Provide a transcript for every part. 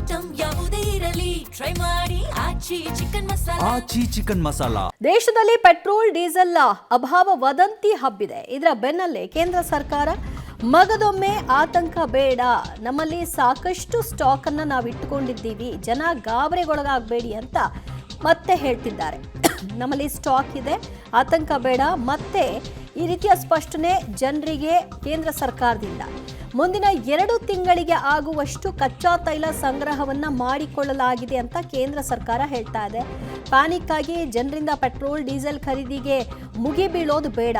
Item ಯಾವುದೇ ಇರಲಿ try ಮಾಡಿ ಆಚಿ ಚಿಕನ್ ಮಸಾಲಾ. ದೇಶದಲ್ಲಿ ಪೆಟ್ರೋಲ್ ಡೀಸೆಲ್ ಅಭಾವ ವದಂತಿ ಹಬ್ಬಿದೆ. ಇದರ ಬೆನ್ನಲ್ಲೇ ಕೇಂದ್ರ ಸರ್ಕಾರ ಮಗದೊಮ್ಮೆ ಆತಂಕ ಬೇಡ, ನಮ್ಮಲ್ಲಿ ಸಾಕಷ್ಟು ಸ್ಟಾಕ್ ಅನ್ನ ನಾವು ಇಟ್ಟುಕೊಂಡಿದ್ದೀವಿ, ಜನ ಗಾಬರಿಗೊಳಗಾಗಬೇಡಿ ಅಂತ ಮತ್ತೆ ಹೇಳ್ತಿದ್ದಾರೆ. ನಮ್ಮಲ್ಲಿ ಸ್ಟಾಕ್ ಇದೆ, ಆತಂಕ ಬೇಡ. ಮತ್ತೆ ಈ ರೀತಿಯ ಸ್ಪಷ್ಟನೆ ಜನರಿಗೆ ಕೇಂದ್ರ ಸರ್ಕಾರದಿಂದ ಮುಂದಿನ 2 ತಿಂಗಳಿಗೆ ಆಗುವಷ್ಟು ಕಚ್ಚಾ ತೈಲ ಸಂಗ್ರಹವನ್ನ ಮಾಡಿಕೊಳ್ಳಲಾಗಿದೆ ಅಂತ ಕೇಂದ್ರ ಸರ್ಕಾರ ಹೇಳ್ತಾ ಇದೆ. ಪ್ಯಾನಿಕ್ ಆಗಿ ಜನರಿಂದ ಪೆಟ್ರೋಲ್ ಡೀಸೆಲ್ ಖರೀದಿಗೆ ಮುಗಿಬೀಳೋದು ಬೇಡ.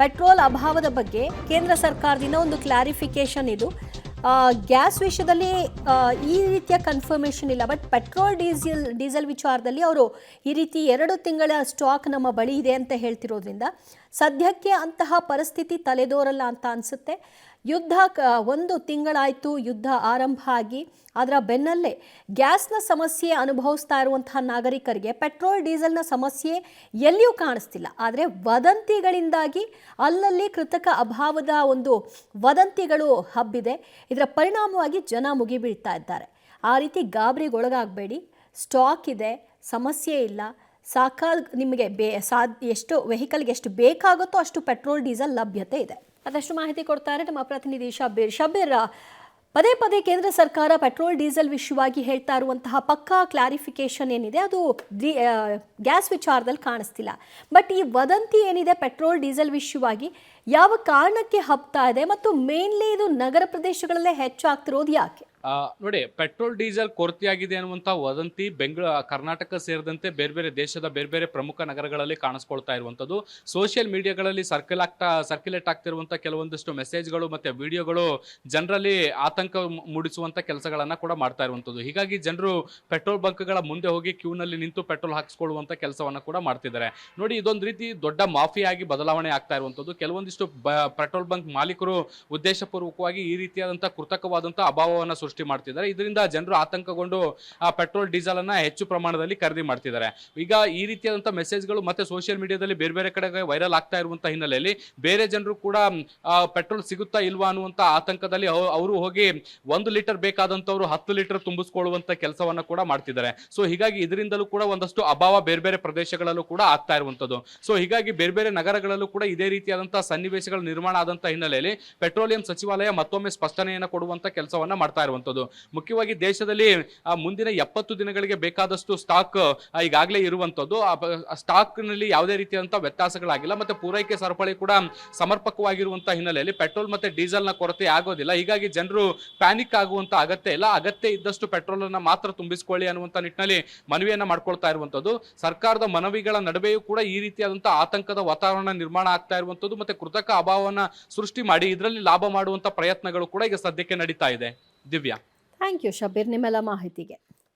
ಪೆಟ್ರೋಲ್ ಅಭಾವದ ಬಗ್ಗೆ ಕೇಂದ್ರ ಸರ್ಕಾರದಿಂದ ಒಂದು ಕ್ಲಾರಿಫಿಕೇಶನ್ ಇದು. ಗ್ಯಾಸ್ ವಿಷಯದಲ್ಲಿ ಈ ರೀತಿಯ ಕನ್ಫರ್ಮೇಷನ್ ಇಲ್ಲ, ಬಟ್ ಪೆಟ್ರೋಲ್ ಡೀಸೆಲ್ ವಿಚಾರದಲ್ಲಿ ಅವರು ಈ ರೀತಿ 2 ತಿಂಗಳ ಸ್ಟಾಕ್ ನಮ್ಮ ಬಳಿ ಇದೆ ಅಂತ ಹೇಳ್ತಿರೋದ್ರಿಂದ ಸದ್ಯಕ್ಕೆ ಅಂತಹ ಪರಿಸ್ಥಿತಿ ತಲೆದೋರಲ್ಲ ಅಂತ ಅನಿಸುತ್ತೆ. ಯುದ್ಧ 1 ತಿಂಗಳಾಯಿತು, ಯುದ್ಧ ಆರಂಭ ಆಗಿ ಅದರ ಬೆನ್ನಲ್ಲೇ ಗ್ಯಾಸ್ನ ಸಮಸ್ಯೆ ಅನುಭವಿಸ್ತಾ ಇರುವಂತಹ ನಾಗರಿಕರಿಗೆ ಪೆಟ್ರೋಲ್ ಡೀಸೆಲ್ನ ಸಮಸ್ಯೆ ಎಲ್ಲಿಯೂ ಕಾಣಿಸ್ತಿಲ್ಲ. ಆದರೆ ವದಂತಿಗಳಿಂದಾಗಿ ಅಲ್ಲಲ್ಲಿ ಕೃತಕ ಅಭಾವದ ಒಂದು ವದಂತಿಗಳು ಹಬ್ಬಿದೆ. ಇದರ ಪರಿಣಾಮವಾಗಿ ಜನ ಮುಗಿಬೀಳ್ತಾ ಇದ್ದಾರೆ. ಆ ರೀತಿ ಗಾಬರಿಗೊಳಗಾಗಬೇಡಿ. ಸ್ಟಾಕ್ ಇದೆ, ಸಮಸ್ಯೆ ಇಲ್ಲ, ನಿಮಗೆ ಎಷ್ಟು ವೆಹಿಕಲ್ಗೆ ಎಷ್ಟು ಬೇಕಾಗುತ್ತೋ ಅಷ್ಟು ಪೆಟ್ರೋಲ್ ಡೀಸೆಲ್ ಲಭ್ಯತೆ ಇದೆ. ಅದಷ್ಟು ಮಾಹಿತಿ ಕೊಡ್ತಾರೆ ನಮ್ಮ ಪ್ರತಿನಿಧಿ ಶಬ್ಬೀರ್. ಪದೇ ಪದೇ ಕೇಂದ್ರ ಸರ್ಕಾರ ಪೆಟ್ರೋಲ್ ಡೀಸೆಲ್ ವಿಷಯವಾಗಿ ಹೇಳ್ತಾ ಇರುವಂತಹ ಪಕ್ಕಾ ಕ್ಲಾರಿಫಿಕೇಶನ್ ಏನಿದೆ ಅದು ಗ್ಯಾಸ್ ವಿಚಾರದಲ್ಲಿ ಕಾಣಿಸ್ತಿಲ್ಲ. ಬಟ್ ಈ ವದಂತಿ ಏನಿದೆ ಪೆಟ್ರೋಲ್ ಡೀಸೆಲ್ ವಿಷಯವಾಗಿ ಯಾವ ಕಾರಣಕ್ಕೆ ಹಬ್ತಾ ಇದೆ ಮತ್ತು ಮೇನ್ಲಿ ಇದು ನಗರ ಪ್ರದೇಶಗಳಲ್ಲೇ ಹೆಚ್ಚಾಗ್ತಿರೋದು ಯಾಕೆ? ನೋಡಿ, ಪೆಟ್ರೋಲ್ ಡೀಸೆಲ್ ಕೊರತೆಯಾಗಿದೆ ಅನ್ನುವಂಥ ವದಂತಿ ಕರ್ನಾಟಕ ಸೇರಿದಂತೆ ಬೇರೆ ಬೇರೆ ದೇಶದ ಬೇರೆ ಬೇರೆ ಪ್ರಮುಖ ನಗರಗಳಲ್ಲಿ ಕಾಣಿಸ್ಕೊಳ್ತಾ ಇರುವಂಥದ್ದು. ಸೋಷಿಯಲ್ ಮೀಡಿಯಾಗಳಲ್ಲಿ ಸರ್ಕ್ಯುಲೇಟ್ ಆಗ್ತಿರುವಂಥ ಕೆಲವೊಂದಿಷ್ಟು ಮೆಸೇಜ್ಗಳು ಮತ್ತು ವಿಡಿಯೋಗಳು ಜನರಲ್ಲಿ ಆತಂಕ ಮೂಡಿಸುವಂಥ ಕೆಲಸಗಳನ್ನು ಕೂಡ ಮಾಡ್ತಾ ಇರುವಂಥದ್ದು. ಹೀಗಾಗಿ ಜನರು ಪೆಟ್ರೋಲ್ ಬಂಕ್ಗಳ ಮುಂದೆ ಹೋಗಿ ಕ್ಯೂನಲ್ಲಿ ನಿಂತು ಪೆಟ್ರೋಲ್ ಹಾಕಿಸ್ಕೊಳ್ಳುವಂಥ ಕೆಲಸವನ್ನು ಕೂಡ ಮಾಡ್ತಿದ್ದಾರೆ. ನೋಡಿ, ಇದೊಂದು ರೀತಿ ದೊಡ್ಡ ಮಾಫಿಯಾಗಿ ಬದಲಾವಣೆ ಆಗ್ತಾ ಇರುವಂಥದ್ದು. ಕೆಲವೊಂದಿಷ್ಟು ಪೆಟ್ರೋಲ್ ಬಂಕ್ ಮಾಲೀಕರು ಉದ್ದೇಶಪೂರ್ವಕವಾಗಿ ಈ ರೀತಿಯಾದಂಥ ಕೃತಕವಾದಂಥ ಅಭಾವವನ್ನು ಸೃಷ್ಟಿ ಮಾಡ್ತಿದ್ದಾರೆ. ಇದರಿಂದ ಜನರು ಆತಂಕಗೊಂಡು ಪೆಟ್ರೋಲ್ ಡೀಸೆಲ್ ಅನ್ನ ಹೆಚ್ಚು ಪ್ರಮಾಣದಲ್ಲಿ ಖರೀದಿ ಮಾಡ್ತಿದ್ದಾರೆ. ಈಗ ಈ ರೀತಿಯಾದಂತಹ ಮೆಸೇಜ್ಗಳು ಮತ್ತೆ ಸೋಷಿಯಲ್ ಮೀಡಿಯಾದಲ್ಲಿ ಬೇರೆ ಬೇರೆ ಕಡೆ ವೈರಲ್ ಆಗ್ತಾ ಇರುವಂತಹ ಹಿನ್ನೆಲೆಯಲ್ಲಿ ಬೇರೆ ಜನರು ಕೂಡ ಪೆಟ್ರೋಲ್ ಸಿಗುತ್ತಾ ಇಲ್ವಾ ಅನ್ನುವಂತ ಆತಂಕದಲ್ಲಿ ಅವರು ಹೋಗಿ 1 ಲೀಟರ್ ಬೇಕಾದಂತವ್ರು 10 ಲೀಟರ್ ತುಂಬಿಸ್ಕೊಳ್ಳುವಂತ ಕೆಲಸವನ್ನ ಕೂಡ ಮಾಡ್ತಿದ್ದಾರೆ. ಸೊ ಹೀಗಾಗಿ ಇದರಿಂದಲೂ ಕೂಡ ಒಂದಷ್ಟು ಅಭಾವ ಬೇರೆ ಬೇರೆ ಪ್ರದೇಶಗಳಲ್ಲೂ ಕೂಡ ಆಗ್ತಾ ಇರುವಂತದ್ದು. ಸೊ ಹೀಗಾಗಿ ಬೇರೆ ಬೇರೆ ನಗರಗಳಲ್ಲೂ ಕೂಡ ಇದೇ ರೀತಿಯಾದಂತಹ ಸನ್ನಿವೇಶಗಳು ನಿರ್ಮಾಣ ಆದಂತಹ ಹಿನ್ನೆಲೆಯಲ್ಲಿ ಪೆಟ್ರೋಲಿಯಂ ಸಚಿವಾಲಯ ಮತ್ತೊಮ್ಮೆ ಸ್ಪಷ್ಟನೆಯನ್ನು ಕೊಡುವಂತ ಕೆಲಸವನ್ನ ಮಾಡ್ತಾ ಇರುವಂತದ್ದು. ಮುಖ್ಯವಾಗಿ ದೇಶದಲ್ಲಿ ಮುಂದಿನ 70 ದಿನಗಳಿಗೆ ಬೇಕಾದಷ್ಟು ಸ್ಟಾಕ್ ಈಗಾಗಲೇ ಇರುವಂತದ್ದು. ಸ್ಟಾಕ್ ನಲ್ಲಿ ಯಾವುದೇ ರೀತಿಯಾದಂತಹ ವ್ಯತ್ಯಾಸಗಳಾಗಿಲ್ಲ ಮತ್ತೆ ಪೂರೈಕೆ ಸರಪಳಿ ಕೂಡ ಸಮರ್ಪಕವಾಗಿರುವಂತಹ ಹಿನ್ನೆಲೆಯಲ್ಲಿ ಪೆಟ್ರೋಲ್ ಮತ್ತೆ ಡೀಸೆಲ್ ನ ಕೊರತೆ ಆಗೋದಿಲ್ಲ. ಹೀಗಾಗಿ ಜನರು ಪ್ಯಾನಿಕ್ ಆಗುವಂತ ಅಗತ್ಯ ಇಲ್ಲ. ಅಗತ್ಯ ಇದ್ದಷ್ಟು ಪೆಟ್ರೋಲ್ ಅನ್ನ ಮಾತ್ರ ತುಂಬಿಸಿಕೊಳ್ಳಿ ಅನ್ನುವಂತ ನಿಟ್ಟಿನಲ್ಲಿ ಮನವಿಯನ್ನ ಮಾಡ್ಕೊಳ್ತಾ ಇರುವಂತದ್ದು. ಸರ್ಕಾರದ ಮನವಿಗಳ ನಡುವೆಯೂ ಕೂಡ ಈ ರೀತಿಯಾದಂತಹ ಆತಂಕದ ವಾತಾವರಣ ನಿರ್ಮಾಣ ಆಗ್ತಾ ಇರುವಂತದ್ದು ಮತ್ತೆ ಕೃತಕ ಅಭಾವವನ್ನ ಸೃಷ್ಟಿ ಮಾಡಿ ಇದರಲ್ಲಿ ಲಾಭ ಮಾಡುವಂತ ಪ್ರಯತ್ನಗಳು ಕೂಡ ಈಗ ಸದ್ಯಕ್ಕೆ ನಡೀತಾ ಇದೆ. ದಿವ್ಯಾ, ಥ್ಯಾಂಕ್ ಯು ಶಬ್ಬೀರ್ ನಿಮ್ಮೆಲ್ಲ ಮಾಹಿತಿಗೆ.